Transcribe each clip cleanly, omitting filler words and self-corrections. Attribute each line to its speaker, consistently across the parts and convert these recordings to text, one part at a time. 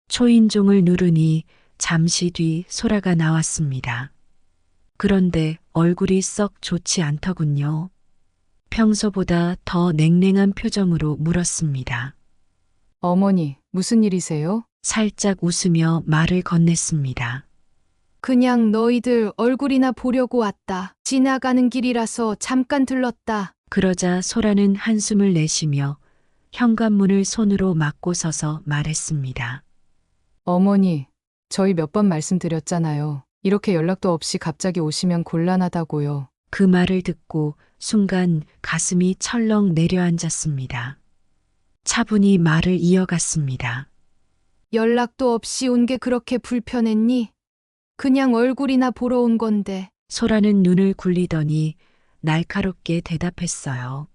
Speaker 1: 초인종을 누르니 잠시 뒤 소라가 나왔습니다. 그런데 얼굴이 썩 좋지 않더군요. 평소보다 더 냉랭한 표정으로 물었습니다.
Speaker 2: 어머니, 무슨 일이세요?
Speaker 1: 살짝 웃으며 말을 건넸습니다.
Speaker 3: 그냥 너희들 얼굴이나 보려고 왔다. 지나가는 길이라서 잠깐 들렀다.
Speaker 1: 그러자 소라는 한숨을 내쉬며 현관문을 손으로 막고 서서 말했습니다.
Speaker 2: 어머니, 저희 몇 번 말씀드렸잖아요. 이렇게 연락도 없이 갑자기 오시면 곤란하다고요.
Speaker 1: 그 말을 듣고 순간 가슴이 철렁 내려앉았습니다. 차분히 말을 이어갔습니다.
Speaker 3: 연락도 없이 온 게 그렇게 불편했니? 그냥 얼굴이나 보러 온 건데.
Speaker 1: 소라는 눈을 굴리더니 날카롭게 대답했어요.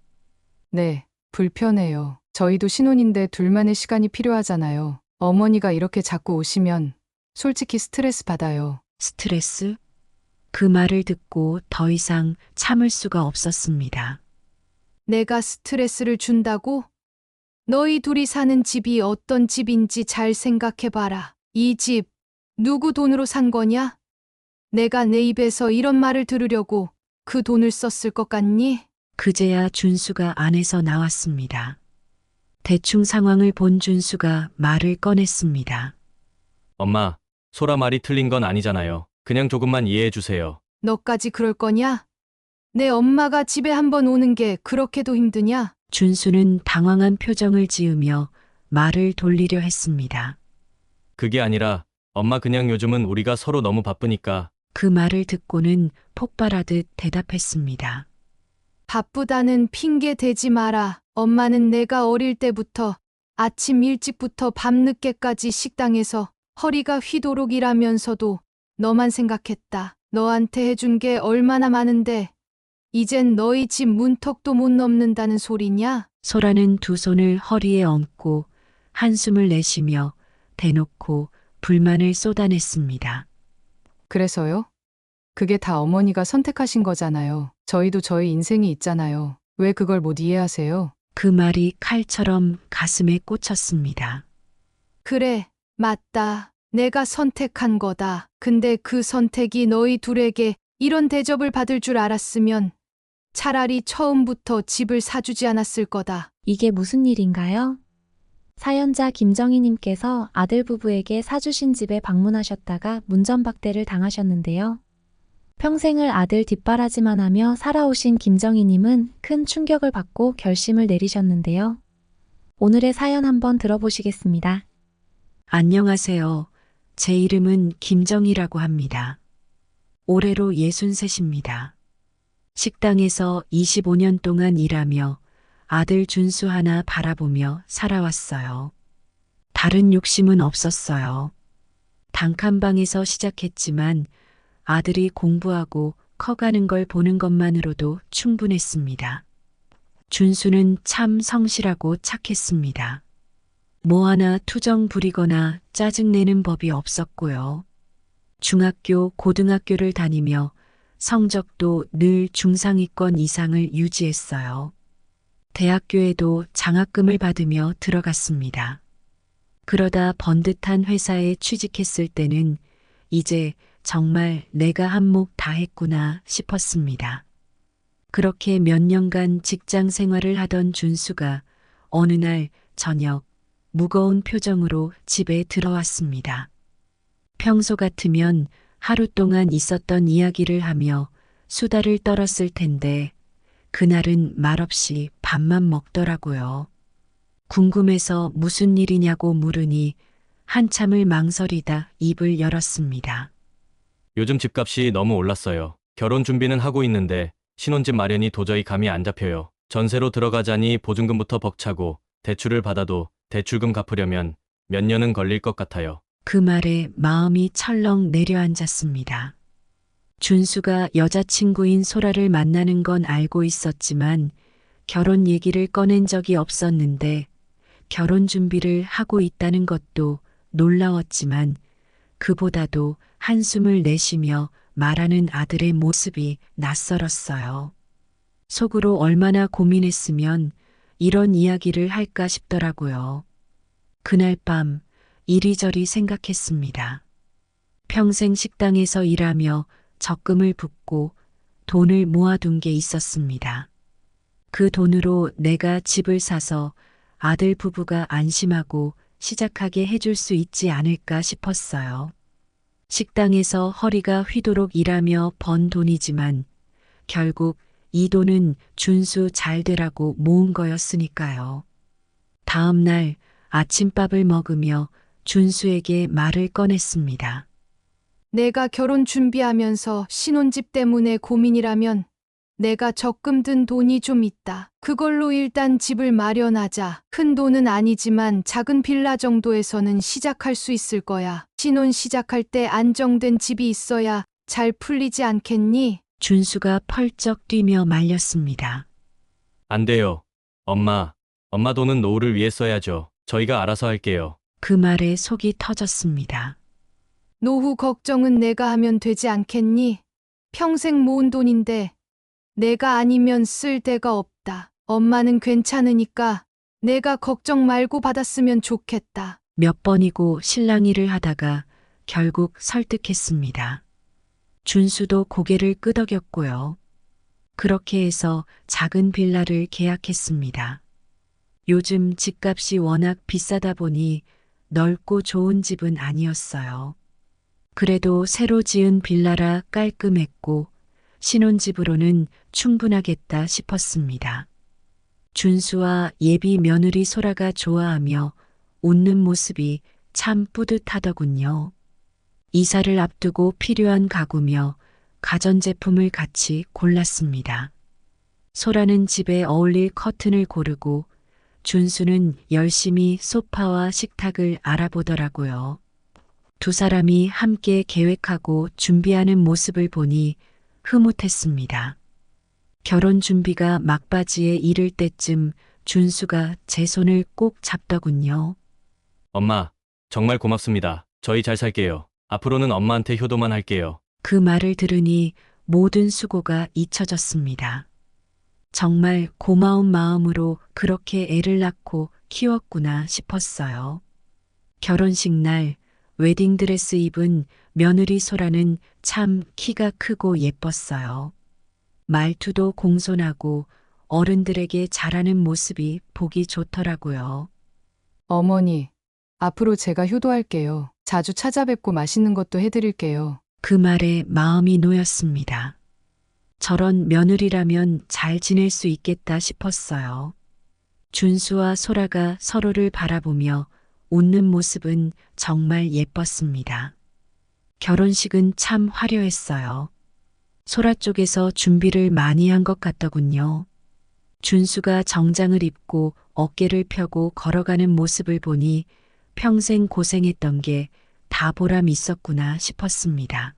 Speaker 2: 네, 불편해요. 저희도 신혼인데 둘만의 시간이 필요하잖아요. 어머니가 이렇게 자꾸 오시면 솔직히 스트레스 받아요.
Speaker 1: 스트레스? 그 말을 듣고 더 이상 참을 수가 없었습니다.
Speaker 3: 내가 스트레스를 준다고? 너희 둘이 사는 집이 어떤 집인지 잘 생각해봐라. 이 집, 누구 돈으로 산 거냐? 내가 내 입에서 이런 말을 들으려고 그 돈을 썼을 것 같니?
Speaker 1: 그제야 준수가 안에서 나왔습니다. 대충 상황을 본 준수가 말을 꺼냈습니다.
Speaker 4: 엄마, 소라 말이 틀린 건 아니잖아요. 그냥 조금만 이해해 주세요.
Speaker 3: 너까지 그럴 거냐? 내 엄마가 집에 한번 오는 게 그렇게도 힘드냐?
Speaker 1: 준수는 당황한 표정을 지으며 말을 돌리려 했습니다.
Speaker 4: 그게 아니라 엄마 그냥 요즘은 우리가 서로 너무 바쁘니까.
Speaker 1: 그 말을 듣고는 폭발하듯 대답했습니다.
Speaker 3: 바쁘다는 핑계 대지 마라. 엄마는 내가 어릴 때부터 아침 일찍부터 밤늦게까지 식당에서 허리가 휘도록 일하면서도 너만 생각했다. 너한테 해준 게 얼마나 많은데 이젠 너희 집 문턱도 못 넘는다는 소리냐?
Speaker 1: 소라는 두 손을 허리에 얹고 한숨을 내쉬며 대놓고 불만을 쏟아냈습니다.
Speaker 2: 그래서요? 그게 다 어머니가 선택하신 거잖아요. 저희도 저희 인생이 있잖아요. 왜 그걸 못 이해하세요?
Speaker 1: 그 말이 칼처럼 가슴에 꽂혔습니다.
Speaker 3: 그래, 맞다. 내가 선택한 거다. 근데 그 선택이 너희 둘에게 이런 대접을 받을 줄 알았으면 차라리 처음부터 집을 사주지 않았을 거다.
Speaker 5: 이게 무슨 일인가요? 사연자 김정희님께서 아들 부부에게 사주신 집에 방문하셨다가 문전박대를 당하셨는데요. 평생을 아들 뒷바라지만 하며 살아오신 김정희님은 큰 충격을 받고 결심을 내리셨는데요. 오늘의 사연 한번 들어보시겠습니다.
Speaker 1: 안녕하세요. 제 이름은 김정희라고 합니다. 올해로 63입니다. 식당에서 25년 동안 일하며 아들 준수 하나 바라보며 살아왔어요. 다른 욕심은 없었어요. 단칸방에서 시작했지만 아들이 공부하고 커가는 걸 보는 것만으로도 충분했습니다. 준수는 참 성실하고 착했습니다. 뭐 하나 투정 부리거나 짜증내는 법이 없었고요. 중학교, 고등학교를 다니며 성적도 늘 중상위권 이상을 유지했어요. 대학교에도 장학금을 받으며 들어갔습니다. 그러다 번듯한 회사에 취직했을 때는 이제 정말 내가 한몫 다 했구나 싶었습니다. 그렇게 몇 년간 직장 생활을 하던 준수가 어느 날 저녁 무거운 표정으로 집에 들어왔습니다. 평소 같으면 하루 동안 있었던 이야기를 하며 수다를 떨었을 텐데 그날은 말없이 밥만 먹더라고요. 궁금해서 무슨 일이냐고 물으니 한참을 망설이다 입을 열었습니다.
Speaker 4: 요즘 집값이 너무 올랐어요. 결혼 준비는 하고 있는데 신혼집 마련이 도저히 감이 안 잡혀요. 전세로 들어가자니 보증금부터 벅차고 대출을 받아도 대출금 갚으려면 몇 년은 걸릴 것 같아요.
Speaker 1: 그 말에 마음이 철렁 내려앉았습니다. 준수가 여자친구인 소라를 만나는 건 알고 있었지만 결혼 얘기를 꺼낸 적이 없었는데 결혼 준비를 하고 있다는 것도 놀라웠지만 그보다도 한숨을 내쉬며 말하는 아들의 모습이 낯설었어요. 속으로 얼마나 고민했으면 이런 이야기를 할까 싶더라고요. 그날 밤 이리저리 생각했습니다. 평생 식당에서 일하며 적금을 붓고 돈을 모아둔 게 있었습니다. 그 돈으로 내가 집을 사서 아들 부부가 안심하고 시작하게 해줄 수 있지 않을까 싶었어요. 식당에서 허리가 휘도록 일하며 번 돈이지만 결국 이 돈은 준수 잘 되라고 모은 거였으니까요. 다음 날 아침밥을 먹으며 준수에게 말을 꺼냈습니다.
Speaker 3: 내가 결혼 준비하면서 신혼집 때문에 고민이라면 내가 적금 든 돈이 좀 있다. 그걸로 일단 집을 마련하자. 큰 돈은 아니지만 작은 빌라 정도에서는 시작할 수 있을 거야. 신혼 시작할 때 안정된 집이 있어야 잘 풀리지 않겠니?
Speaker 1: 준수가 펄쩍 뛰며 말렸습니다.
Speaker 4: 안 돼요. 엄마 돈은 노후를 위해 써야죠. 저희가 알아서 할게요.
Speaker 1: 그 말에 속이 터졌습니다.
Speaker 3: 노후 걱정은 내가 하면 되지 않겠니? 평생 모은 돈인데 내가 아니면 쓸 데가 없다. 엄마는 괜찮으니까 내가 걱정 말고 받았으면 좋겠다.
Speaker 1: 몇 번이고 실랑이를 하다가 결국 설득했습니다. 준수도 고개를 끄덕였고요. 그렇게 해서 작은 빌라를 계약했습니다. 요즘 집값이 워낙 비싸다 보니 넓고 좋은 집은 아니었어요. 그래도 새로 지은 빌라라 깔끔했고 신혼집으로는 충분하겠다 싶었습니다. 준수와 예비 며느리 소라가 좋아하며 웃는 모습이 참 뿌듯하더군요. 이사를 앞두고 필요한 가구며 가전제품을 같이 골랐습니다. 소라는 집에 어울릴 커튼을 고르고 준수는 열심히 소파와 식탁을 알아보더라고요. 두 사람이 함께 계획하고 준비하는 모습을 보니 흐뭇했습니다. 결혼 준비가 막바지에 이를 때쯤 준수가 제 손을 꼭 잡더군요.
Speaker 4: 엄마, 정말 고맙습니다. 저희 잘 살게요. 앞으로는 엄마한테 효도만 할게요.
Speaker 1: 그 말을 들으니 모든 수고가 잊혀졌습니다. 정말 고마운 마음으로 그렇게 애를 낳고 키웠구나 싶었어요. 결혼식 날 웨딩드레스 입은 며느리 소라는 참 키가 크고 예뻤어요. 말투도 공손하고 어른들에게 잘하는 모습이 보기 좋더라고요.
Speaker 2: 어머니, 앞으로 제가 효도할게요. 자주 찾아뵙고 맛있는 것도 해드릴게요.
Speaker 1: 그 말에 마음이 놓였습니다. 저런 며느리라면 잘 지낼 수 있겠다 싶었어요. 준수와 소라가 서로를 바라보며 웃는 모습은 정말 예뻤습니다. 결혼식은 참 화려했어요. 소라 쪽에서 준비를 많이 한 것 같더군요. 준수가 정장을 입고 어깨를 펴고 걸어가는 모습을 보니 평생 고생했던 게 다 보람 있었구나 싶었습니다.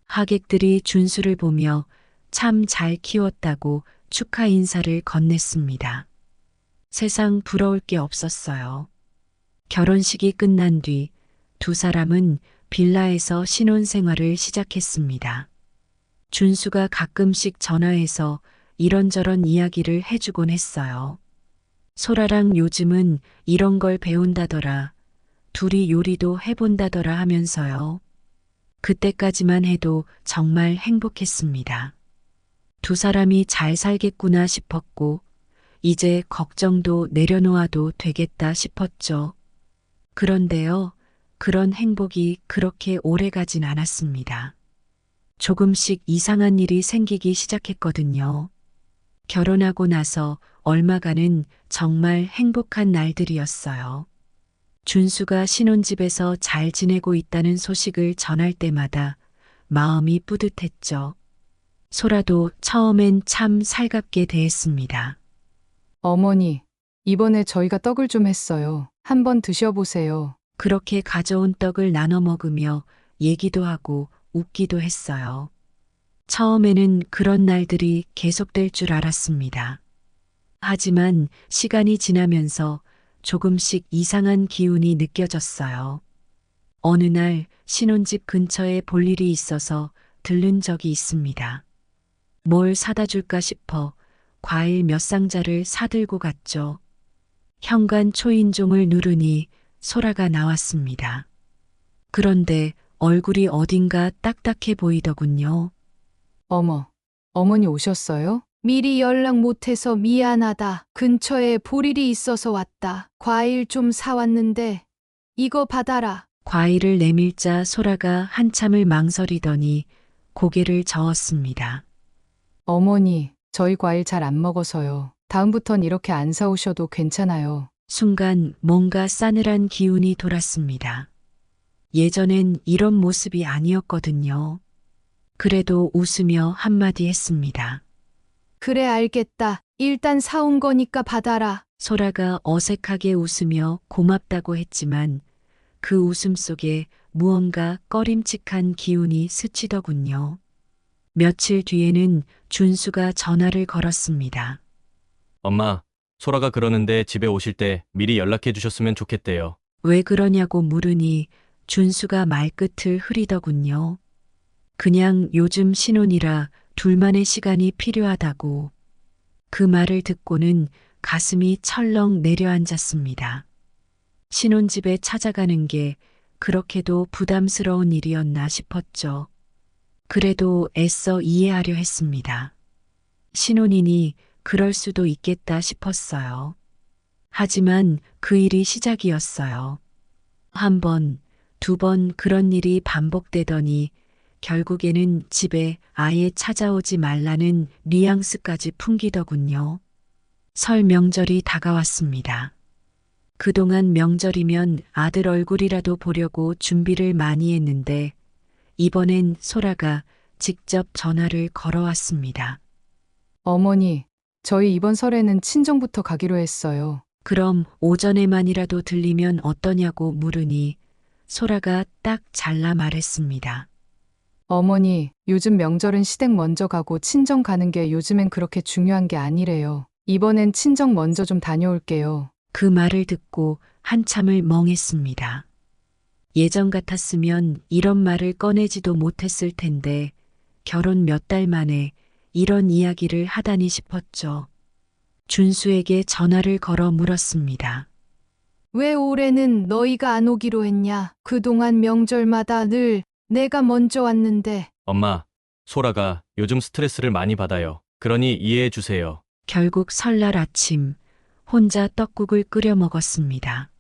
Speaker 1: 하객들이 준수를 보며 참 잘 키웠다고 축하 인사를 건넸습니다. 세상 부러울 게 없었어요. 결혼식이 끝난 뒤 두 사람은 빌라에서 신혼생활을 시작했습니다. 준수가 가끔씩 전화해서 이런저런 이야기를 해주곤 했어요. 소라랑 요즘은 이런 걸 배운다더라. 둘이 요리도 해본다더라 하면서요. 그때까지만 해도 정말 행복했습니다. 두 사람이 잘 살겠구나 싶었고 이제 걱정도 내려놓아도 되겠다 싶었죠. 그런데요, 그런 행복이 그렇게 오래 가진 않았습니다. 조금씩 이상한 일이 생기기 시작했거든요. 결혼하고 나서 얼마간은 정말 행복한 날들이었어요. 준수가 신혼집에서 잘 지내고 있다는 소식을 전할 때마다 마음이 뿌듯했죠. 소라도 처음엔 참 살갑게 대했습니다.
Speaker 2: 어머니, 이번에 저희가 떡을 좀 했어요. 한번 드셔보세요.
Speaker 1: 그렇게 가져온 떡을 나눠 먹으며 얘기도 하고 웃기도 했어요. 처음에는 그런 날들이 계속될 줄 알았습니다. 하지만 시간이 지나면서 조금씩 이상한 기운이 느껴졌어요. 어느 날 신혼집 근처에 볼 일이 있어서 들른 적이 있습니다. 뭘 사다 줄까 싶어 과일 몇 상자를 사들고 갔죠. 현관 초인종을 누르니 소라가 나왔습니다. 그런데 얼굴이 어딘가 딱딱해 보이더군요.
Speaker 2: 어머, 어머니 오셨어요?
Speaker 3: 미리 연락 못해서 미안하다. 근처에 볼 일이 있어서 왔다. 과일 좀 사왔는데 이거 받아라.
Speaker 1: 과일을 내밀자 소라가 한참을 망설이더니 고개를 저었습니다.
Speaker 2: 어머니, 저희 과일 잘 안 먹어서요. 다음부턴 이렇게 안 사오셔도 괜찮아요.
Speaker 1: 순간 뭔가 싸늘한 기운이 돌았습니다. 예전엔 이런 모습이 아니었거든요. 그래도 웃으며 한마디 했습니다.
Speaker 3: 그래 알겠다. 일단 사온 거니까 받아라.
Speaker 1: 소라가 어색하게 웃으며 고맙다고 했지만 그 웃음 속에 무언가 꺼림칙한 기운이 스치더군요. 며칠 뒤에는 준수가 전화를 걸었습니다.
Speaker 4: 엄마, 소라가 그러는데 집에 오실 때 미리 연락해 주셨으면 좋겠대요.
Speaker 1: 왜 그러냐고 물으니 준수가 말끝을 흐리더군요. 그냥 요즘 신혼이라 둘만의 시간이 필요하다고. 그 말을 듣고는 가슴이 철렁 내려앉았습니다. 신혼집에 찾아가는 게 그렇게도 부담스러운 일이었나 싶었죠. 그래도 애써 이해하려 했습니다. 신혼이니 그럴 수도 있겠다 싶었어요. 하지만 그 일이 시작이었어요. 한 번, 두 번 그런 일이 반복되더니 결국에는 집에 아예 찾아오지 말라는 뉘앙스까지 풍기더군요. 설 명절이 다가왔습니다. 그동안 명절이면 아들 얼굴이라도 보려고 준비를 많이 했는데 이번엔 소라가 직접 전화를 걸어왔습니다.
Speaker 2: 어머니, 저희 이번 설에는 친정부터 가기로 했어요.
Speaker 1: 그럼 오전에만이라도 들리면 어떠냐고 물으니 소라가 딱 잘라 말했습니다.
Speaker 2: 어머니, 요즘 명절은 시댁 먼저 가고 친정 가는 게 요즘엔 그렇게 중요한 게 아니래요. 이번엔 친정 먼저 좀 다녀올게요.
Speaker 1: 그 말을 듣고 한참을 멍했습니다. 예전 같았으면 이런 말을 꺼내지도 못했을 텐데 결혼 몇 달 만에 이런 이야기를 하다니 싶었죠. 준수에게 전화를 걸어 물었습니다.
Speaker 3: 왜 올해는 너희가 안 오기로 했냐? 그동안 명절마다 늘 내가 먼저 왔는데.
Speaker 4: 엄마, 소라가 요즘 스트레스를 많이 받아요. 그러니 이해해 주세요.
Speaker 1: 결국 설날 아침 혼자 떡국을 끓여 먹었습니다.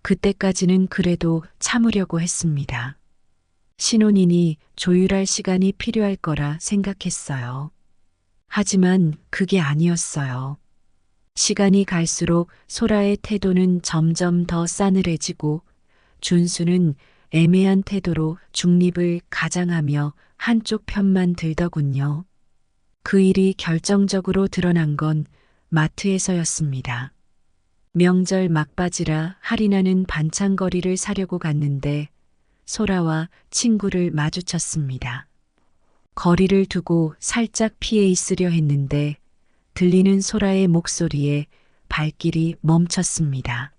Speaker 1: 그때까지는 그래도 참으려고 했습니다. 신혼이니 조율할 시간이 필요할 거라 생각했어요. 하지만 그게 아니었어요. 시간이 갈수록 소라의 태도는 점점 더 싸늘해지고 준수는 애매한 태도로 중립을 가장하며 한쪽 편만 들더군요. 그 일이 결정적으로 드러난 건 마트에서였습니다. 명절 막바지라 할인하는 반찬거리를 사려고 갔는데 소라와 친구를 마주쳤습니다. 거리를 두고 살짝 피해 있으려 했는데 들리는 소라의 목소리에 발길이 멈췄습니다.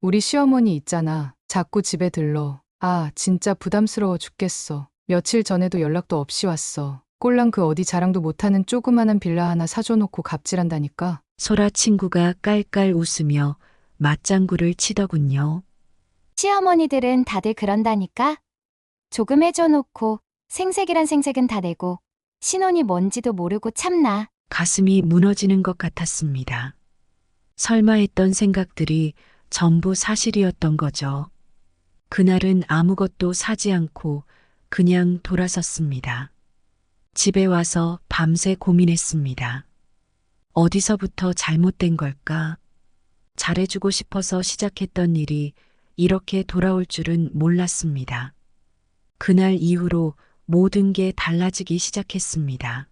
Speaker 2: 우리 시어머니 있잖아. 자꾸 집에 들러. 아, 진짜 부담스러워 죽겠어. 며칠 전에도 연락도 없이 왔어. 꼴랑 그 어디 자랑도 못하는 조그만한 빌라 하나 사줘놓고 갑질한다니까.
Speaker 1: 소라 친구가 깔깔 웃으며 맞장구를 치더군요.
Speaker 6: 시어머니들은 다들 그런다니까? 조금 해줘놓고 생색이란 생색은 다 내고 신혼이 뭔지도 모르고 참나.
Speaker 1: 가슴이 무너지는 것 같았습니다. 설마 했던 생각들이 전부 사실이었던 거죠. 그날은 아무것도 사지 않고 그냥 돌아섰습니다. 집에 와서 밤새 고민했습니다. 어디서부터 잘못된 걸까? 잘해주고 싶어서 시작했던 일이 이렇게 돌아올 줄은 몰랐습니다. 그날 이후로 모든 게 달라지기 시작했습니다.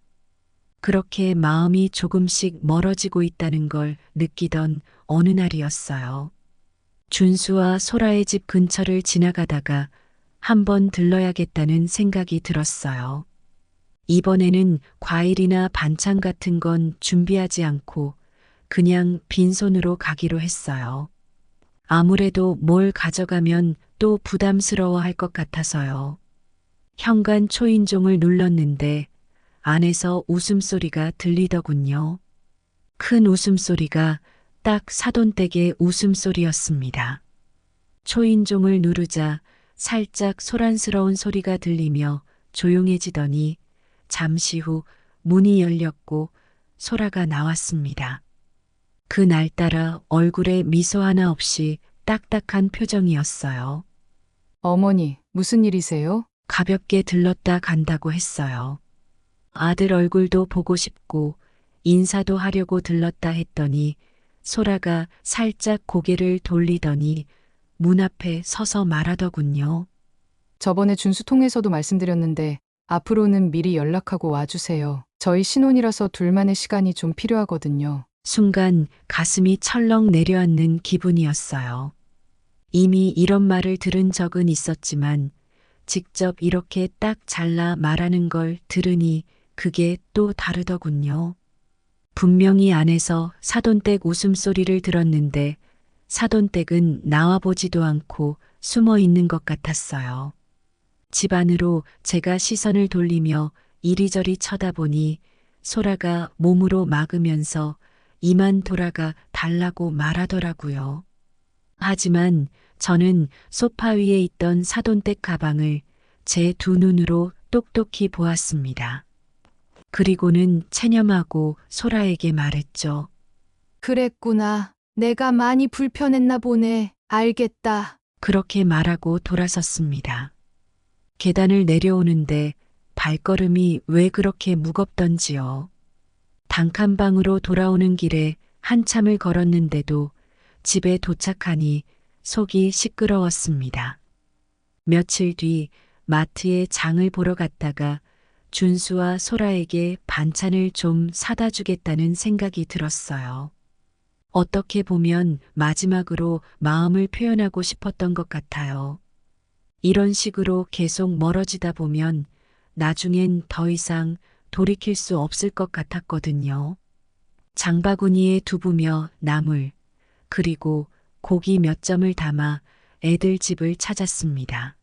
Speaker 1: 그렇게 마음이 조금씩 멀어지고 있다는 걸 느끼던 어느 날이었어요. 준수와 소라의 집 근처를 지나가다가 한번 들러야겠다는 생각이 들었어요. 이번에는 과일이나 반찬 같은 건 준비하지 않고 그냥 빈손으로 가기로 했어요. 아무래도 뭘 가져가면 또 부담스러워 할 것 같아서요. 현관 초인종을 눌렀는데 안에서 웃음소리가 들리더군요. 큰 웃음소리가 딱 사돈댁의 웃음소리였습니다. 초인종을 누르자 살짝 소란스러운 소리가 들리며 조용해지더니 잠시 후 문이 열렸고 소라가 나왔습니다. 그날따라 얼굴에 미소 하나 없이 딱딱한 표정이었어요.
Speaker 2: 어머니, 무슨 일이세요?
Speaker 1: 가볍게 들렀다 간다고 했어요. 아들 얼굴도 보고 싶고 인사도 하려고 들렀다 했더니 소라가 살짝 고개를 돌리더니 문 앞에 서서 말하더군요.
Speaker 2: 저번에 준수 통해서도 말씀드렸는데 앞으로는 미리 연락하고 와주세요. 저희 신혼이라서 둘만의 시간이 좀 필요하거든요.
Speaker 1: 순간 가슴이 철렁 내려앉는 기분이었어요. 이미 이런 말을 들은 적은 있었지만 직접 이렇게 딱 잘라 말하는 걸 들으니 그게 또 다르더군요. 분명히 안에서 사돈댁 웃음소리를 들었는데 사돈댁은 나와보지도 않고 숨어 있는 것 같았어요. 집 안으로 제가 시선을 돌리며 이리저리 쳐다보니 소라가 몸으로 막으면서 이만 돌아가 달라고 말하더라고요. 하지만 저는 소파 위에 있던 사돈댁 가방을 제 두 눈으로 똑똑히 보았습니다. 그리고는 체념하고 소라에게 말했죠.
Speaker 3: 그랬구나. 내가 많이 불편했나 보네. 알겠다.
Speaker 1: 그렇게 말하고 돌아섰습니다. 계단을 내려오는데 발걸음이 왜 그렇게 무겁던지요. 단칸방으로 돌아오는 길에 한참을 걸었는데도 집에 도착하니 속이 시끄러웠습니다. 며칠 뒤 마트에 장을 보러 갔다가 준수와 소라에게 반찬을 좀 사다 주겠다는 생각이 들었어요. 어떻게 보면 마지막으로 마음을 표현하고 싶었던 것 같아요. 이런 식으로 계속 멀어지다 보면 나중엔 더 이상 돌이킬 수 없을 것 같았거든요. 장바구니에 두부며 나물, 그리고 고기 몇 점을 담아 애들 집을 찾았습니다.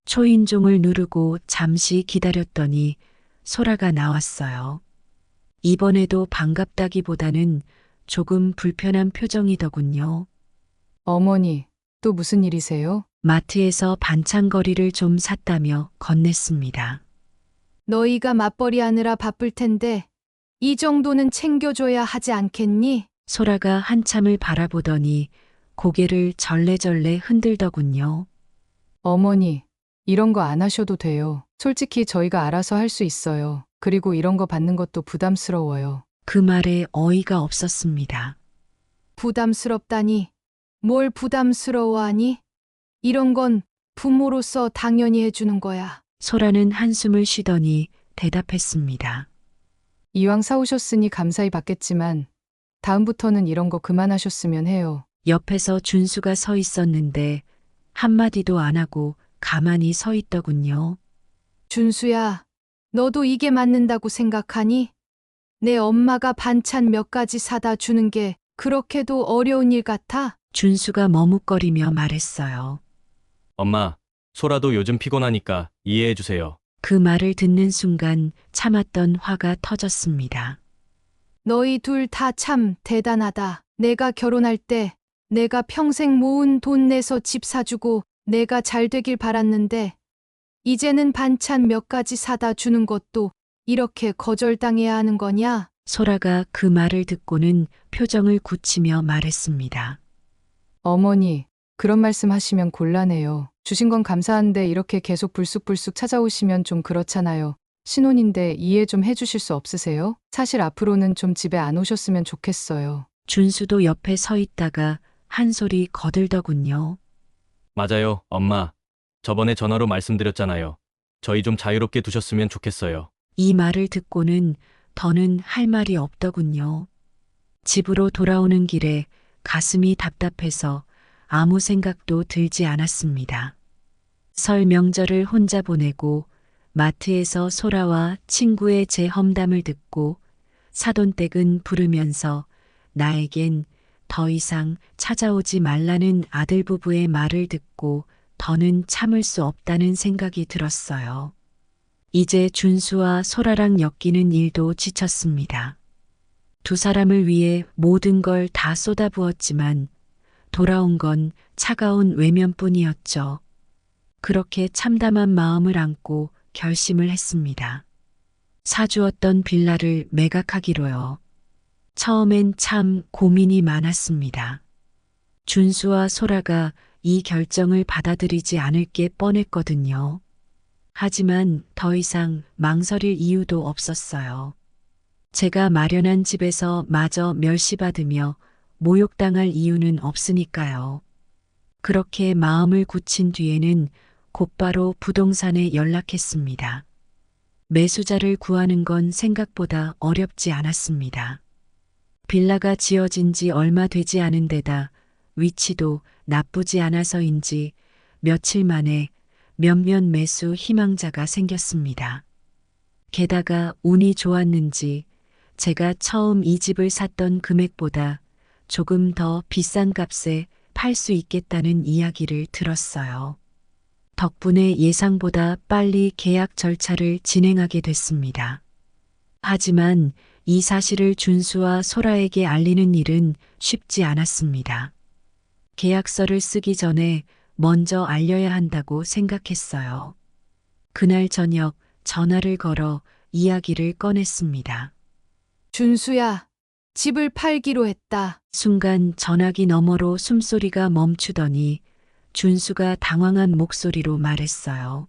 Speaker 1: 초인종을 누르고 잠시 기다렸더니 소라가 나왔어요. 이번에도 반갑다기보다는 조금 불편한 표정이더군요.
Speaker 2: 어머니, 또 무슨 일이세요?
Speaker 1: 마트에서 반찬거리를 좀 샀다며 건넸습니다.
Speaker 3: 너희가 맞벌이 하느라 바쁠 텐데 이 정도는 챙겨줘야 하지 않겠니?
Speaker 1: 소라가 한참을 바라보더니 고개를 절레절레 흔들더군요.
Speaker 2: 어머니, 이런 거 안 하셔도 돼요. 솔직히 저희가 알아서 할 수 있어요. 그리고 이런 거 받는 것도 부담스러워요.
Speaker 1: 그 말에 어이가 없었습니다.
Speaker 3: 부담스럽다니. 뭘 부담스러워하니? 이런 건 부모로서 당연히 해주는 거야.
Speaker 1: 소라는 한숨을 쉬더니 대답했습니다.
Speaker 2: 이왕 사오셨으니 감사히 받겠지만 다음부터는 이런 거 그만하셨으면 해요.
Speaker 1: 옆에서 준수가 서 있었는데 한마디도 안 하고 가만히 서 있더군요.
Speaker 3: 준수야, 너도 이게 맞는다고 생각하니? 내 엄마가 반찬 몇 가지 사다 주는 게 그렇게도 어려운 일 같아?
Speaker 1: 준수가 머뭇거리며 말했어요.
Speaker 4: 엄마, 소라도 요즘 피곤하니까 이해해 주세요.
Speaker 1: 그 말을 듣는 순간 참았던 화가 터졌습니다.
Speaker 3: 너희 둘 다 참 대단하다. 내가 결혼할 때 내가 평생 모은 돈 내서 집 사주고 내가 잘 되길 바랐는데 이제는 반찬 몇 가지 사다 주는 것도 이렇게 거절당해야 하는 거냐?
Speaker 1: 소라가 그 말을 듣고는 표정을 굳히며 말했습니다.
Speaker 2: 어머니, 그런 말씀 하시면 곤란해요. 주신 건 감사한데 이렇게 계속 불쑥불쑥 찾아오시면 좀 그렇잖아요. 신혼인데 이해 좀 해주실 수 없으세요? 사실 앞으로는 좀 집에 안 오셨으면 좋겠어요.
Speaker 1: 준수도 옆에 서 있다가 한 소리 거들더군요.
Speaker 4: 맞아요, 엄마. 저번에 전화로 말씀드렸잖아요. 저희 좀 자유롭게 두셨으면 좋겠어요.
Speaker 1: 이 말을 듣고는 더는 할 말이 없더군요. 집으로 돌아오는 길에 가슴이 답답해서 아무 생각도 들지 않았습니다. 설 명절을 혼자 보내고 마트에서 소라와 친구의 제 험담을 듣고 사돈댁은 부르면서 나에겐 더 이상 찾아오지 말라는 아들 부부의 말을 듣고 더는 참을 수 없다는 생각이 들었어요. 이제 준수와 소라랑 엮이는 일도 지쳤습니다. 두 사람을 위해 모든 걸 다 쏟아부었지만 돌아온 건 차가운 외면뿐이었죠. 그렇게 참담한 마음을 안고 결심을 했습니다. 사주었던 빌라를 매각하기로요. 처음엔 참 고민이 많았습니다. 준수와 소라가 이 결정을 받아들이지 않을 게 뻔했거든요. 하지만 더 이상 망설일 이유도 없었어요. 제가 마련한 집에서 마저 멸시받으며 모욕당할 이유는 없으니까요. 그렇게 마음을 굳힌 뒤에는 곧바로 부동산에 연락했습니다. 매수자를 구하는 건 생각보다 어렵지 않았습니다. 빌라가 지어진 지 얼마 되지 않은 데다 위치도 나쁘지 않아서인지 며칠 만에 몇몇 매수 희망자가 생겼습니다. 게다가 운이 좋았는지 제가 처음 이 집을 샀던 금액보다 조금 더 비싼 값에 팔 수 있겠다는 이야기를 들었어요. 덕분에 예상보다 빨리 계약 절차를 진행하게 됐습니다. 하지만 이 사실을 준수와 소라에게 알리는 일은 쉽지 않았습니다. 계약서를 쓰기 전에 먼저 알려야 한다고 생각했어요. 그날 저녁 전화를 걸어 이야기를 꺼냈습니다.
Speaker 3: 준수야, 집을 팔기로 했다.
Speaker 1: 순간 전화기 너머로 숨소리가 멈추더니 준수가 당황한 목소리로 말했어요.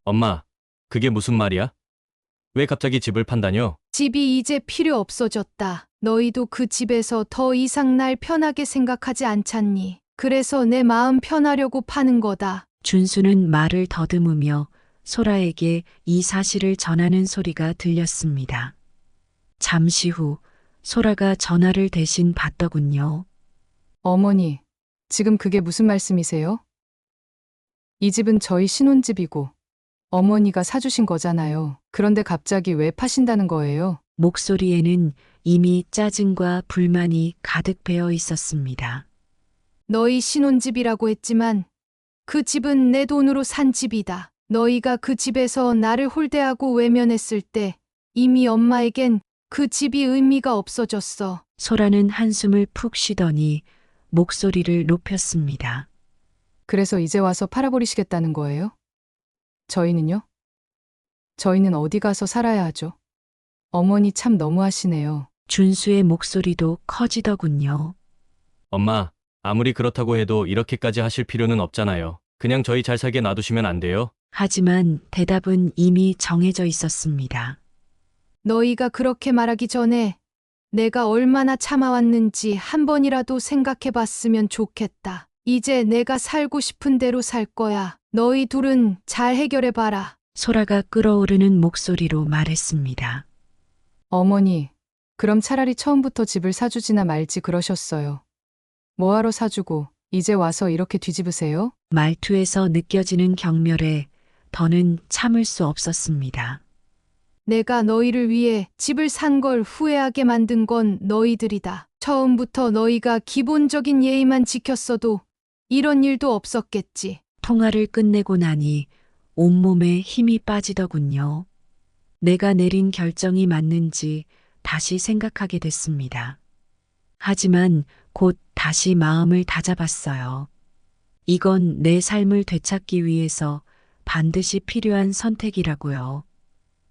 Speaker 4: 엄마, 그게 무슨 말이야? 왜 갑자기 집을 판다뇨?
Speaker 3: 집이 이제 필요 없어졌다. 너희도 그 집에서 더 이상 날 편하게 생각하지 않잖니. 그래서 내 마음 편하려고 파는 거다.
Speaker 1: 준수는 말을 더듬으며 소라에게 이 사실을 전하는 소리가 들렸습니다. 잠시 후 소라가 전화를 대신 받더군요.
Speaker 2: 어머니, 지금 그게 무슨 말씀이세요? 이 집은 저희 신혼집이고 어머니가 사주신 거잖아요. 그런데 갑자기 왜 파신다는 거예요?
Speaker 1: 목소리에는 이미 짜증과 불만이 가득 배어 있었습니다.
Speaker 3: 너희 신혼집이라고 했지만 그 집은 내 돈으로 산 집이다. 너희가 그 집에서 나를 홀대하고 외면했을 때 이미 엄마에겐 그 집이 의미가 없어졌어.
Speaker 1: 소라는 한숨을 푹 쉬더니 목소리를 높였습니다.
Speaker 2: 그래서 이제 와서 팔아버리시겠다는 거예요? 저희는요? 저희는 어디 가서 살아야 하죠? 어머니 참 너무하시네요.
Speaker 1: 준수의 목소리도 커지더군요.
Speaker 4: 엄마, 아무리 그렇다고 해도 이렇게까지 하실 필요는 없잖아요. 그냥 저희 잘 살게 놔두시면 안 돼요?
Speaker 1: 하지만 대답은 이미 정해져 있었습니다.
Speaker 3: 너희가 그렇게 말하기 전에 내가 얼마나 참아왔는지 한 번이라도 생각해 봤으면 좋겠다. 이제 내가 살고 싶은 대로 살 거야. 너희 둘은 잘 해결해 봐라.
Speaker 1: 소라가 끓어오르는 목소리로 말했습니다.
Speaker 2: 어머니, 그럼 차라리 처음부터 집을 사주지나 말지 그러셨어요. 뭐하러 사주고 이제 와서 이렇게 뒤집으세요?
Speaker 1: 말투에서 느껴지는 경멸에 더는 참을 수 없었습니다.
Speaker 3: 내가 너희를 위해 집을 산 걸 후회하게 만든 건 너희들이다. 처음부터 너희가 기본적인 예의만 지켰어도 이런 일도 없었겠지.
Speaker 1: 통화를 끝내고 나니 온몸에 힘이 빠지더군요. 내가 내린 결정이 맞는지 다시 생각하게 됐습니다. 하지만 곧 다시 마음을 다잡았어요. 이건 내 삶을 되찾기 위해서 반드시 필요한 선택이라고요.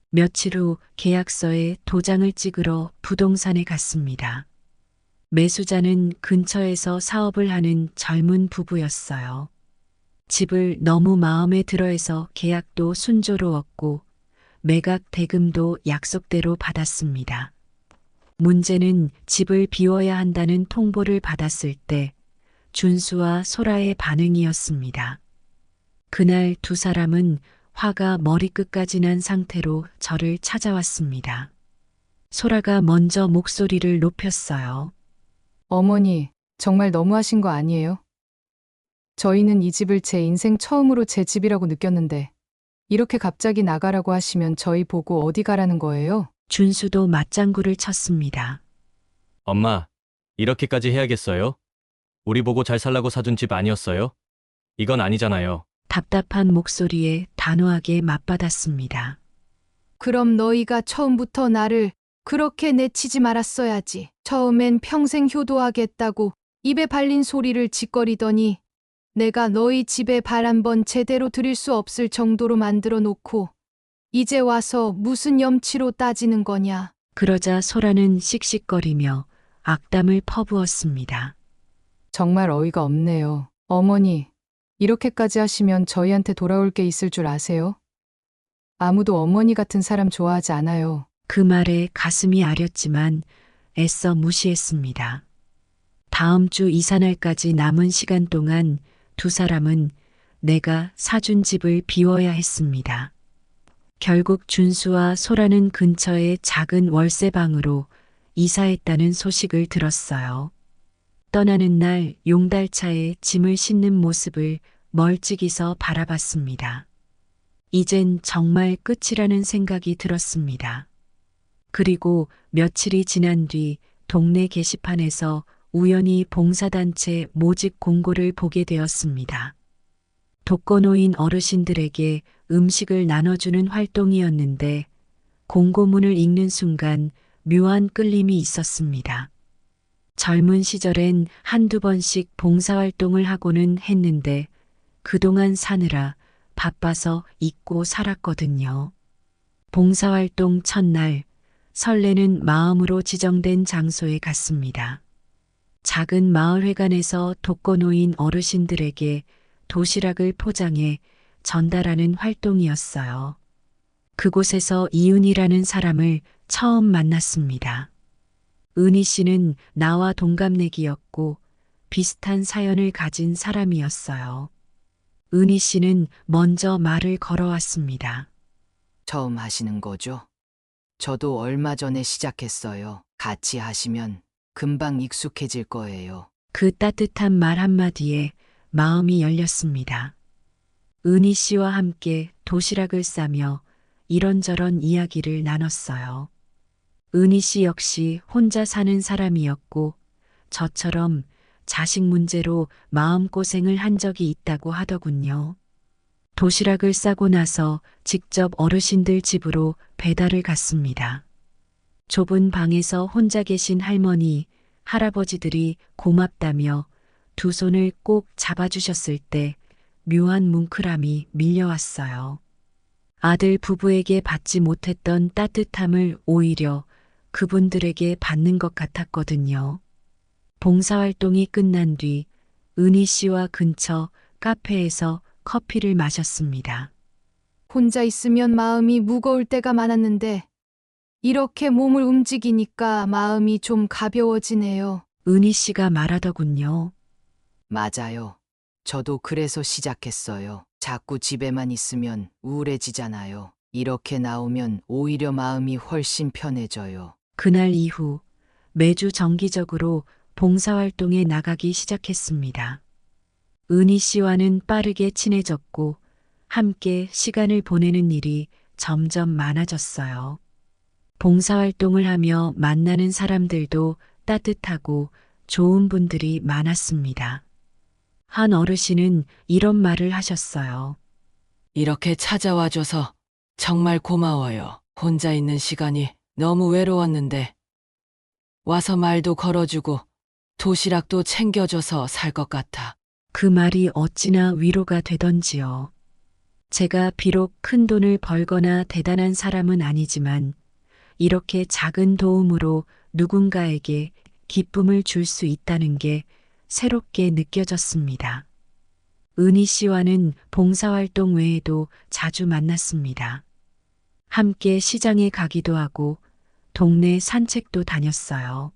Speaker 1: 며칠 후 계약서에 도장을 찍으러 부동산에 갔습니다. 매수자는 근처에서 사업을 하는 젊은 부부였어요. 집을 너무 마음에 들어해서 계약도 순조로웠고 매각 대금도 약속대로 받았습니다. 문제는 집을 비워야 한다는 통보를 받았을 때 준수와 소라의 반응이었습니다. 그날 두 사람은 화가 머리끝까지 난 상태로 저를 찾아왔습니다. 소라가 먼저 목소리를 높였어요.
Speaker 2: 어머니, 정말 너무하신 거 아니에요? 저희는 이 집을 제 인생 처음으로 제 집이라고 느꼈는데 이렇게 갑자기 나가라고 하시면 저희 보고 어디 가라는 거예요?
Speaker 1: 준수도 맞장구를 쳤습니다.
Speaker 4: 엄마, 이렇게까지 해야겠어요? 우리 보고 잘 살라고 사준 집 아니었어요? 이건 아니잖아요.
Speaker 1: 답답한 목소리에 단호하게 맞받았습니다.
Speaker 3: 그럼 너희가 처음부터 나를 그렇게 내치지 말았어야지. 처음엔 평생 효도하겠다고 입에 발린 소리를 짓거리더니 내가 너희 집에 발 한 번 제대로 들일 수 없을 정도로 만들어 놓고 이제 와서 무슨 염치로 따지는 거냐.
Speaker 1: 그러자 소라는 씩씩거리며 악담을 퍼부었습니다.
Speaker 2: 정말 어이가 없네요. 어머니, 이렇게까지 하시면 저희한테 돌아올 게 있을 줄 아세요? 아무도 어머니 같은 사람 좋아하지 않아요.
Speaker 1: 그 말에 가슴이 아렸지만 애써 무시했습니다. 다음 주 이사날까지 남은 시간 동안 두 사람은 내가 사준 집을 비워야 했습니다. 결국 준수와 소라는 근처의 작은 월세방으로 이사했다는 소식을 들었어요. 떠나는 날 용달차에 짐을 싣는 모습을 멀찍이서 바라봤습니다. 이젠 정말 끝이라는 생각이 들었습니다. 그리고 며칠이 지난 뒤 동네 게시판에서 우연히 봉사단체 모집 공고를 보게 되었습니다. 독거노인 어르신들에게 음식을 나눠주는 활동이었는데 공고문을 읽는 순간 묘한 끌림이 있었습니다. 젊은 시절엔 한두 번씩 봉사활동을 하고는 했는데 그동안 사느라 바빠서 잊고 살았거든요. 봉사활동 첫날 설레는 마음으로 지정된 장소에 갔습니다. 작은 마을회관에서 독거노인 어르신들에게 도시락을 포장해 전달하는 활동이었어요. 그곳에서 이은이라는 사람을 처음 만났습니다. 은희 씨는 나와 동갑내기였고 비슷한 사연을 가진 사람이었어요. 은희 씨는 먼저 말을 걸어왔습니다.
Speaker 7: 처음 하시는 거죠? 저도 얼마 전에 시작했어요. 같이 하시면 금방 익숙해질 거예요.
Speaker 1: 그 따뜻한 말 한마디에 마음이 열렸습니다. 은희 씨와 함께 도시락을 싸며 이런저런 이야기를 나눴어요. 은희 씨 역시 혼자 사는 사람이었고 저처럼 자식 문제로 마음고생을 한 적이 있다고 하더군요. 도시락을 싸고 나서 직접 어르신들 집으로 배달을 갔습니다. 좁은 방에서 혼자 계신 할머니, 할아버지들이 고맙다며 두 손을 꼭 잡아주셨을 때 묘한 뭉클함이 밀려왔어요. 아들 부부에게 받지 못했던 따뜻함을 오히려 그분들에게 받는 것 같았거든요. 봉사활동이 끝난 뒤 은희 씨와 근처 카페에서 커피를 마셨습니다.
Speaker 3: 혼자 있으면 마음이 무거울 때가 많았는데 이렇게 몸을 움직이니까 마음이 좀 가벼워지네요.
Speaker 1: 은희 씨가 말하더군요.
Speaker 7: 맞아요. 저도 그래서 시작했어요. 자꾸 집에만 있으면 우울해지잖아요. 이렇게 나오면 오히려 마음이 훨씬 편해져요.
Speaker 1: 그날 이후 매주 정기적으로 봉사활동에 나가기 시작했습니다. 은희 씨와는 빠르게 친해졌고 함께 시간을 보내는 일이 점점 많아졌어요. 봉사활동을 하며 만나는 사람들도 따뜻하고 좋은 분들이 많았습니다. 한 어르신은 이런 말을 하셨어요.
Speaker 8: 이렇게 찾아와줘서 정말 고마워요. 혼자 있는 시간이 너무 외로웠는데 와서 말도 걸어주고 도시락도 챙겨줘서 살 것 같아.
Speaker 1: 그 말이 어찌나 위로가 되던지요. 제가 비록 큰 돈을 벌거나 대단한 사람은 아니지만 이렇게 작은 도움으로 누군가에게 기쁨을 줄 수 있다는 게 새롭게 느껴졌습니다. 은희 씨와는 봉사활동 외에도 자주 만났습니다. 함께 시장에 가기도 하고 동네 산책도 다녔어요.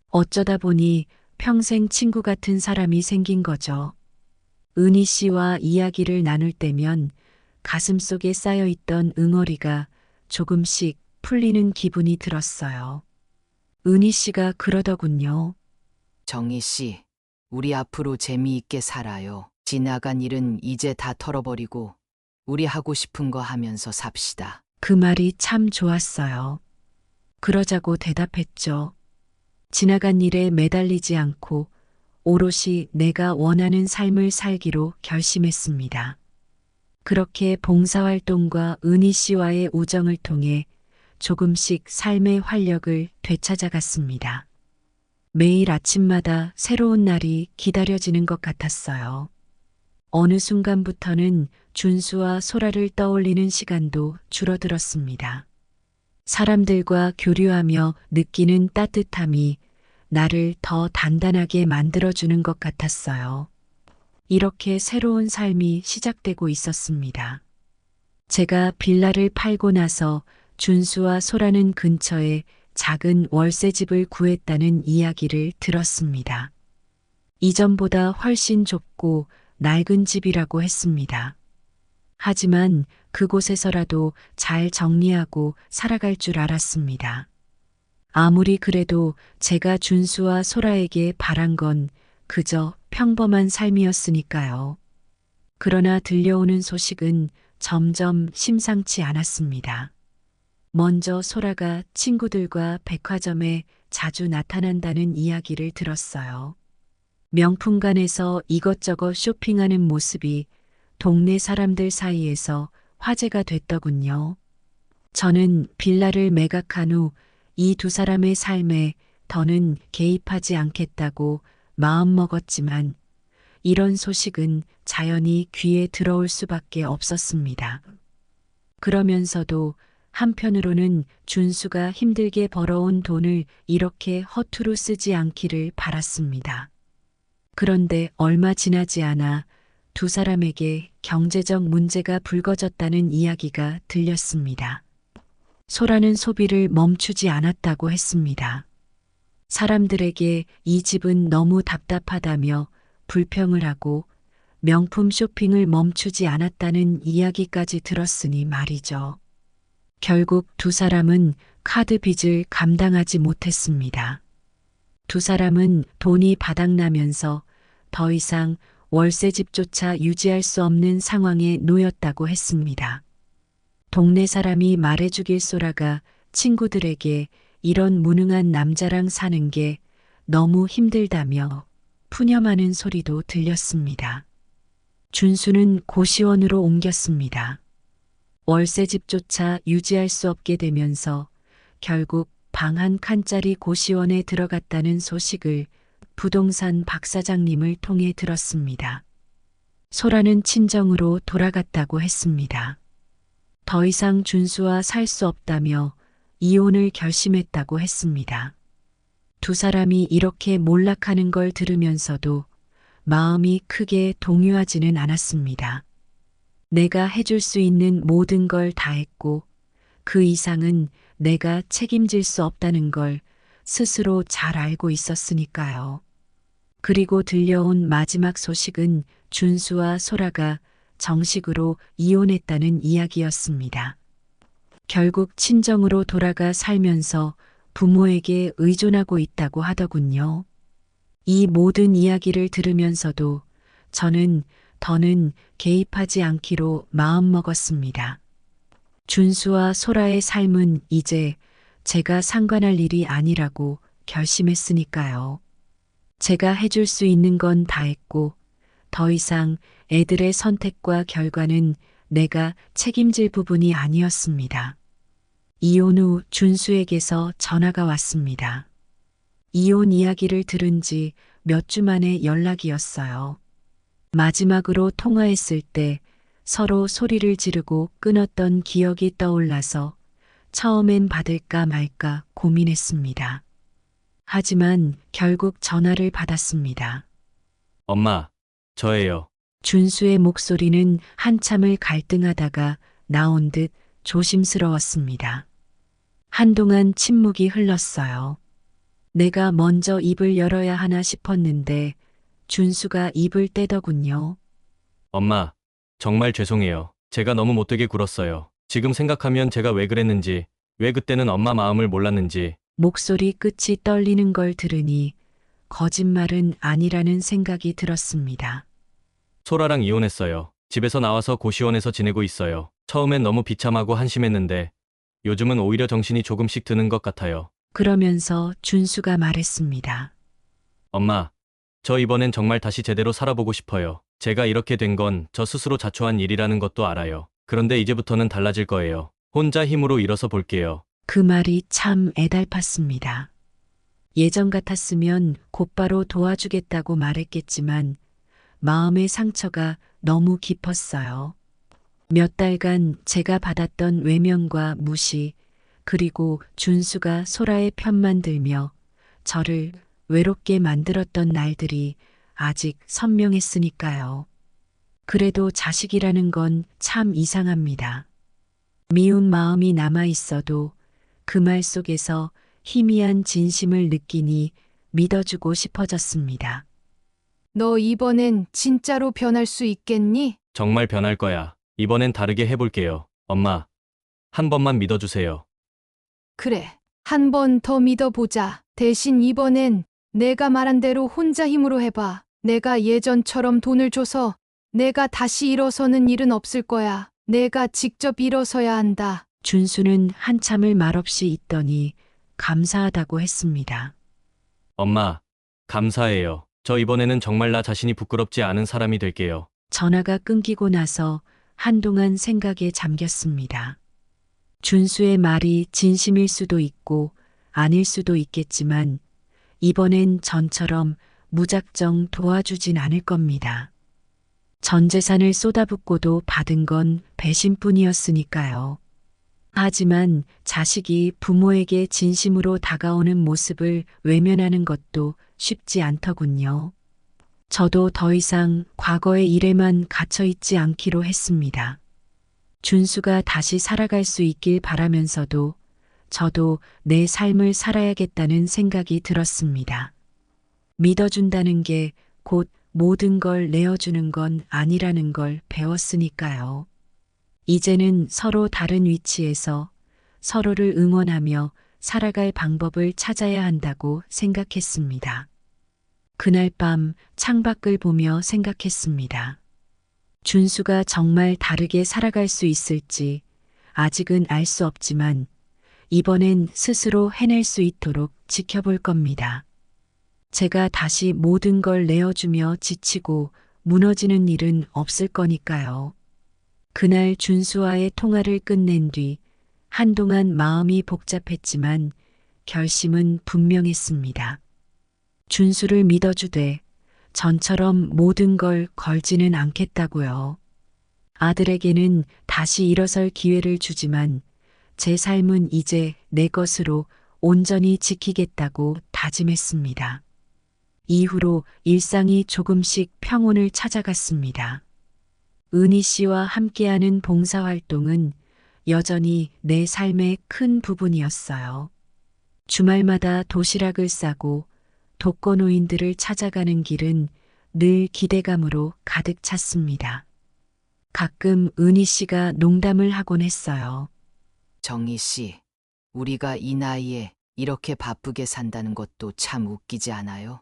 Speaker 1: 어쩌다 보니 평생 친구 같은 사람이 생긴 거죠. 은희 씨와 이야기를 나눌 때면 가슴속에 쌓여있던 응어리가 조금씩 풀리는 기분이 들었어요. 은희 씨가 그러더군요.
Speaker 7: 정희 씨, 우리 앞으로 재미있게 살아요. 지나간 일은 이제 다 털어버리고 우리 하고 싶은 거 하면서 삽시다.
Speaker 1: 그 말이 참 좋았어요. 그러자고 대답했죠. 지나간 일에 매달리지 않고 오롯이 내가 원하는 삶을 살기로 결심했습니다. 그렇게 봉사활동과 은희 씨와의 우정을 통해 조금씩 삶의 활력을 되찾아갔습니다. 매일 아침마다 새로운 날이 기다려지는 것 같았어요. 어느 순간부터는 준수와 소라를 떠올리는 시간도 줄어들었습니다. 사람들과 교류하며 느끼는 따뜻함이 나를 더 단단하게 만들어주는 것 같았어요. 이렇게 새로운 삶이 시작되고 있었습니다. 제가 빌라를 팔고 나서 준수와 소라는 근처에 작은 월세집을 구했다는 이야기를 들었습니다. 이전보다 훨씬 좁고 낡은 집이라고 했습니다. 하지만 그곳에서라도 잘 정리하고 살아갈 줄 알았습니다. 아무리 그래도 제가 준수와 소라에게 바란 건 그저 평범한 삶이었으니까요. 그러나 들려오는 소식은 점점 심상치 않았습니다. 먼저 소라가 친구들과 백화점에 자주 나타난다는 이야기를 들었어요. 명품관에서 이것저것 쇼핑하는 모습이 동네 사람들 사이에서 화제가 됐더군요. 저는 빌라를 매각한 후 이 두 사람의 삶에 더는 개입하지 않겠다고 마음먹었지만 이런 소식은 자연히 귀에 들어올 수밖에 없었습니다. 그러면서도 한편으로는 준수가 힘들게 벌어온 돈을 이렇게 허투루 쓰지 않기를 바랐습니다. 그런데 얼마 지나지 않아 두 사람에게 경제적 문제가 불거졌다는 이야기가 들렸습니다. 소라는 소비를 멈추지 않았다고 했습니다. 사람들에게 이 집은 너무 답답하다며 불평을 하고 명품 쇼핑을 멈추지 않았다는 이야기까지 들었으니 말이죠. 결국 두 사람은 카드 빚을 감당하지 못했습니다. 두 사람은 돈이 바닥나면서 더 이상 월세집조차 유지할 수 없는 상황에 놓였다고 했습니다. 동네 사람이 말해주길 소라가 친구들에게 이런 무능한 남자랑 사는 게 너무 힘들다며 푸념하는 소리도 들렸습니다. 준수는 고시원으로 옮겼습니다. 월세집조차 유지할 수 없게 되면서 결국 방 한 칸짜리 고시원에 들어갔다는 소식을 부동산 박 사장님을 통해 들었습니다. 소라는 친정으로 돌아갔다고 했습니다. 더 이상 준수와 살 수 없다며 이혼을 결심했다고 했습니다. 두 사람이 이렇게 몰락하는 걸 들으면서도 마음이 크게 동요하지는 않았습니다. 내가 해줄 수 있는 모든 걸 다 했고 그 이상은 내가 책임질 수 없다는 걸 스스로 잘 알고 있었으니까요. 그리고 들려온 마지막 소식은 준수와 소라가 정식으로 이혼했다는 이야기였습니다. 결국 친정으로 돌아가 살면서 부모에게 의존하고 있다고 하더군요. 이 모든 이야기를 들으면서도 저는 더는 개입하지 않기로 마음먹었습니다. 준수와 소라의 삶은 이제 제가 상관할 일이 아니라고 결심했으니까요. 제가 해줄 수 있는 건 다 했고 더 이상 애들의 선택과 결과는 내가 책임질 부분이 아니었습니다. 이혼 후 준수에게서 전화가 왔습니다. 이혼 이야기를 들은 지 몇 주 만에 연락이었어요. 마지막으로 통화했을 때 서로 소리를 지르고 끊었던 기억이 떠올라서 처음엔 받을까 말까 고민했습니다. 하지만 결국 전화를 받았습니다.
Speaker 4: 엄마, 저예요.
Speaker 1: 준수의 목소리는 한참을 갈등하다가 나온 듯 조심스러웠습니다. 한동안 침묵이 흘렀어요. 내가 먼저 입을 열어야 하나 싶었는데 준수가 입을 떼더군요.
Speaker 4: 엄마, 정말 죄송해요. 제가 너무 못되게 굴었어요. 지금 생각하면 제가 왜 그랬는지, 왜 그때는 엄마 마음을 몰랐는지.
Speaker 1: 목소리 끝이 떨리는 걸 들으니 거짓말은 아니라는 생각이 들었습니다.
Speaker 4: 소라랑 이혼했어요. 집에서 나와서 고시원에서 지내고 있어요. 처음엔 너무 비참하고 한심했는데 요즘은 오히려 정신이 조금씩 드는 것 같아요.
Speaker 1: 그러면서 준수가 말했습니다.
Speaker 4: 엄마, 저 이번엔 정말 다시 제대로 살아보고 싶어요. 제가 이렇게 된 건 저 스스로 자초한 일이라는 것도 알아요. 그런데 이제부터는 달라질 거예요. 혼자 힘으로 일어서 볼게요.
Speaker 1: 그 말이 참 애달팠습니다. 예전 같았으면 곧바로 도와주겠다고 말했겠지만 마음의 상처가 너무 깊었어요. 몇 달간 제가 받았던 외면과 무시, 그리고 준수가 소라의 편만 들며 저를 외롭게 만들었던 날들이 아직 선명했으니까요. 그래도 자식이라는 건 참 이상합니다. 미운 마음이 남아 있어도 그 말 속에서 희미한 진심을 느끼니 믿어주고 싶어졌습니다.
Speaker 3: 너 이번엔 진짜로 변할 수 있겠니?
Speaker 4: 정말 변할 거야. 이번엔 다르게 해볼게요. 엄마, 한 번만 믿어주세요.
Speaker 3: 그래. 한 번 더 믿어보자. 대신 이번엔 내가 말한 대로 혼자 힘으로 해봐. 내가 예전처럼 돈을 줘서 내가 다시 일어서는 일은 없을 거야. 내가 직접 일어서야 한다.
Speaker 1: 준수는 한참을 말없이 있더니 감사하다고 했습니다.
Speaker 4: 엄마, 감사해요. 저 이번에는 정말 나 자신이 부끄럽지 않은 사람이 될게요.
Speaker 1: 전화가 끊기고 나서 한동안 생각에 잠겼습니다. 준수의 말이 진심일 수도 있고 아닐 수도 있겠지만 이번엔 전처럼 무작정 도와주진 않을 겁니다. 전 재산을 쏟아붓고도 받은 건 배신뿐이었으니까요. 하지만 자식이 부모에게 진심으로 다가오는 모습을 외면하는 것도 쉽지 않더군요. 저도 더 이상 과거의 일에만 갇혀 있지 않기로 했습니다. 준수가 다시 살아갈 수 있길 바라면서도 저도 내 삶을 살아야겠다는 생각이 들었습니다. 믿어준다는 게 곧 모든 걸 내어주는 건 아니라는 걸 배웠으니까요. 이제는 서로 다른 위치에서 서로를 응원하며 살아갈 방법을 찾아야 한다고 생각했습니다. 그날 밤 창밖을 보며 생각했습니다. 준수가 정말 다르게 살아갈 수 있을지 아직은 알 수 없지만 이번엔 스스로 해낼 수 있도록 지켜볼 겁니다. 제가 다시 모든 걸 내어주며 지치고 무너지는 일은 없을 거니까요. 그날 준수와의 통화를 끝낸 뒤 한동안 마음이 복잡했지만 결심은 분명했습니다. 준수를 믿어주되 전처럼 모든 걸 걸지는 않겠다고요. 아들에게는 다시 일어설 기회를 주지만 제 삶은 이제 내 것으로 온전히 지키겠다고 다짐했습니다. 이후로 일상이 조금씩 평온을 찾아갔습니다. 은희 씨와 함께하는 봉사활동은 여전히 내 삶의 큰 부분이었어요. 주말마다 도시락을 싸고 독거노인들을 찾아가는 길은 늘 기대감으로 가득 찼습니다. 가끔 은희 씨가 농담을 하곤 했어요.
Speaker 7: 정희 씨, 우리가 이 나이에 이렇게 바쁘게 산다는 것도 참 웃기지 않아요?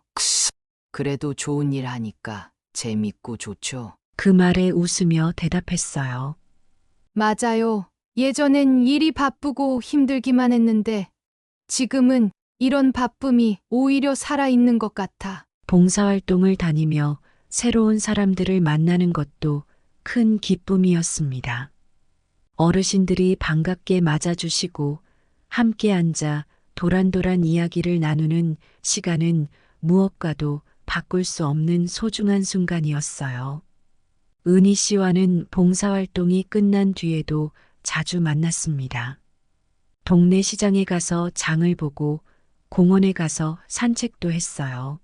Speaker 7: 그래도 좋은 일 하니까 재밌고 좋죠.
Speaker 1: 그 말에 웃으며 대답했어요.
Speaker 3: 맞아요. 예전엔 일이 바쁘고 힘들기만 했는데 지금은 이런 바쁨이 오히려 살아있는 것 같아.
Speaker 1: 봉사활동을 다니며 새로운 사람들을 만나는 것도 큰 기쁨이었습니다. 어르신들이 반갑게 맞아주시고 함께 앉아 도란도란 이야기를 나누는 시간은 무엇과도 바꿀 수 없는 소중한 순간이었어요. 은희 씨와는 봉사활동이 끝난 뒤에도 자주 만났습니다. 동네 시장에 가서 장을 보고 공원에 가서 산책도 했어요.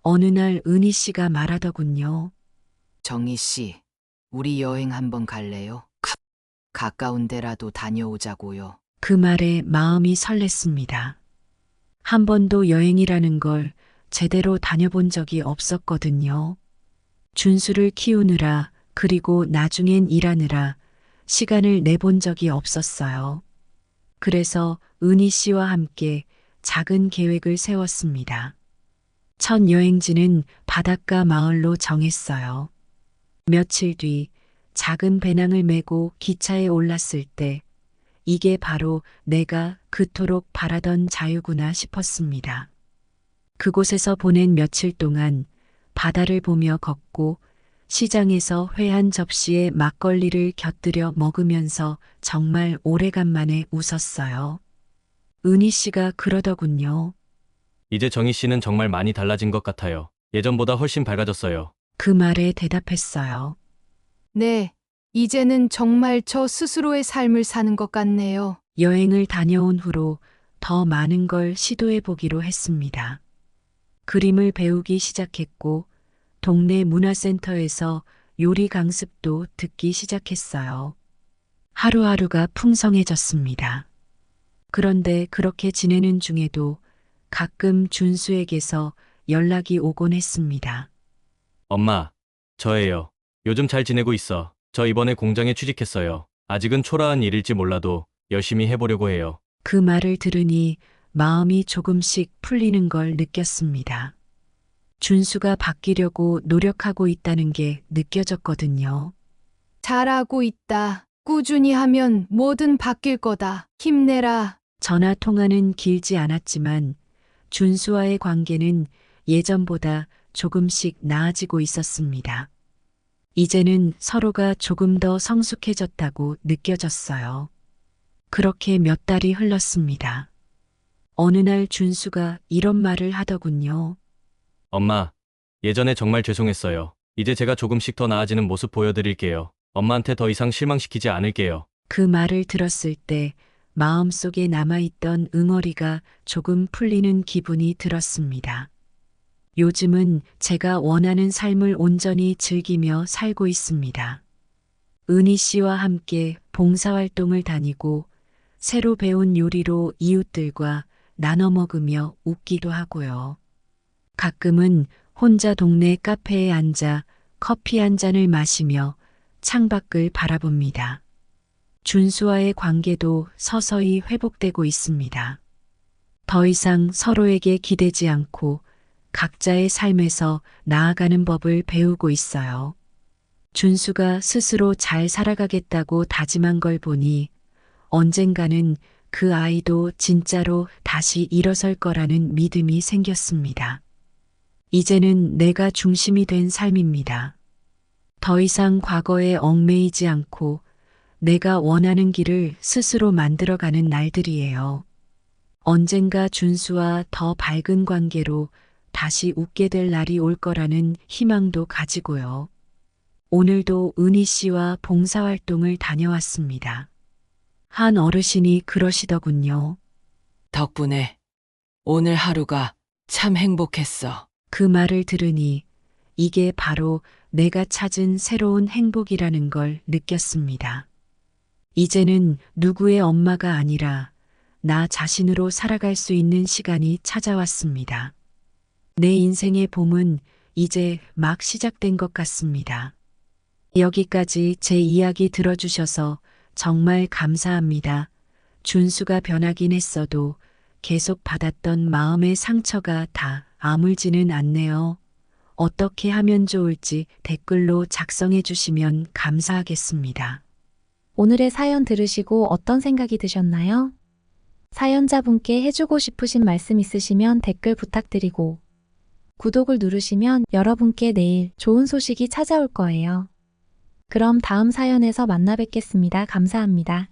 Speaker 1: 어느 날 은희 씨가 말하더군요.
Speaker 7: 정희 씨, 우리 여행 한번 갈래요? 가까운 데라도 다녀오자고요.
Speaker 1: 그 말에 마음이 설렜습니다. 한 번도 여행이라는 걸 제대로 다녀본 적이 없었거든요. 준수를 키우느라 그리고 나중엔 일하느라 시간을 내본 적이 없었어요. 그래서 은희 씨와 함께 작은 계획을 세웠습니다. 첫 여행지는 바닷가 마을로 정했어요. 며칠 뒤 작은 배낭을 메고 기차에 올랐을 때 이게 바로 내가 그토록 바라던 자유구나 싶었습니다. 그곳에서 보낸 며칠 동안 바다를 보며 걷고 시장에서 회 한 접시에 막걸리를 곁들여 먹으면서 정말 오래간만에 웃었어요. 은희 씨가 그러더군요.
Speaker 4: 이제 정희 씨는 정말 많이 달라진 것 같아요. 예전보다 훨씬 밝아졌어요.
Speaker 1: 그 말에 대답했어요.
Speaker 3: 네, 이제는 정말 저 스스로의 삶을 사는 것 같네요.
Speaker 1: 여행을 다녀온 후로 더 많은 걸 시도해 보기로 했습니다. 그림을 배우기 시작했고, 동네 문화센터에서 요리 강습도 듣기 시작했어요. 하루하루가 풍성해졌습니다. 그런데 그렇게 지내는 중에도 가끔 준수에게서 연락이 오곤 했습니다.
Speaker 4: 엄마, 저예요. 요즘 잘 지내고 있어. 저 이번에 공장에 취직했어요. 아직은 초라한 일일지 몰라도 열심히 해보려고 해요.
Speaker 1: 그 말을 들으니 마음이 조금씩 풀리는 걸 느꼈습니다. 준수가 바뀌려고 노력하고 있다는 게 느껴졌거든요.
Speaker 3: 잘하고 있다. 꾸준히 하면 뭐든 바뀔 거다. 힘내라.
Speaker 1: 전화 통화는 길지 않았지만 준수와의 관계는 예전보다 조금씩 나아지고 있었습니다. 이제는 서로가 조금 더 성숙해졌다고 느껴졌어요. 그렇게 몇 달이 흘렀습니다. 어느 날 준수가 이런 말을 하더군요.
Speaker 4: 엄마, 예전에 정말 죄송했어요. 이제 제가 조금씩 더 나아지는 모습 보여드릴게요. 엄마한테 더 이상 실망시키지 않을게요.
Speaker 1: 그 말을 들었을 때 마음속에 남아있던 응어리가 조금 풀리는 기분이 들었습니다. 요즘은 제가 원하는 삶을 온전히 즐기며 살고 있습니다. 은희 씨와 함께 봉사활동을 다니고 새로 배운 요리로 이웃들과 나눠 먹으며 웃기도 하고요. 가끔은 혼자 동네 카페에 앉아 커피 한 잔을 마시며 창밖을 바라봅니다. 준수와의 관계도 서서히 회복되고 있습니다. 더 이상 서로에게 기대지 않고 각자의 삶에서 나아가는 법을 배우고 있어요. 준수가 스스로 잘 살아가겠다고 다짐한 걸 보니 언젠가는 그 아이도 진짜로 다시 일어설 거라는 믿음이 생겼습니다. 이제는 내가 중심이 된 삶입니다. 더 이상 과거에 얽매이지 않고 내가 원하는 길을 스스로 만들어가는 날들이에요. 언젠가 준수와 더 밝은 관계로 다시 웃게 될 날이 올 거라는 희망도 가지고요. 오늘도 은희 씨와 봉사활동을 다녀왔습니다. 한 어르신이 그러시더군요.
Speaker 8: 덕분에 오늘 하루가 참 행복했어.
Speaker 1: 그 말을 들으니 이게 바로 내가 찾은 새로운 행복이라는 걸 느꼈습니다. 이제는 누구의 엄마가 아니라 나 자신으로 살아갈 수 있는 시간이 찾아왔습니다. 내 인생의 봄은 이제 막 시작된 것 같습니다. 여기까지 제 이야기 들어주셔서 정말 감사합니다. 준수가 변하긴 했어도 계속 받았던 마음의 상처가 다 아물지는 않네요. 어떻게 하면 좋을지 댓글로 작성해 주시면 감사하겠습니다.
Speaker 5: 오늘의 사연 들으시고 어떤 생각이 드셨나요? 사연자분께 해주고 싶으신 말씀 있으시면 댓글 부탁드리고 구독을 누르시면 여러분께 내일 좋은 소식이 찾아올 거예요. 그럼 다음 사연에서 만나 뵙겠습니다. 감사합니다.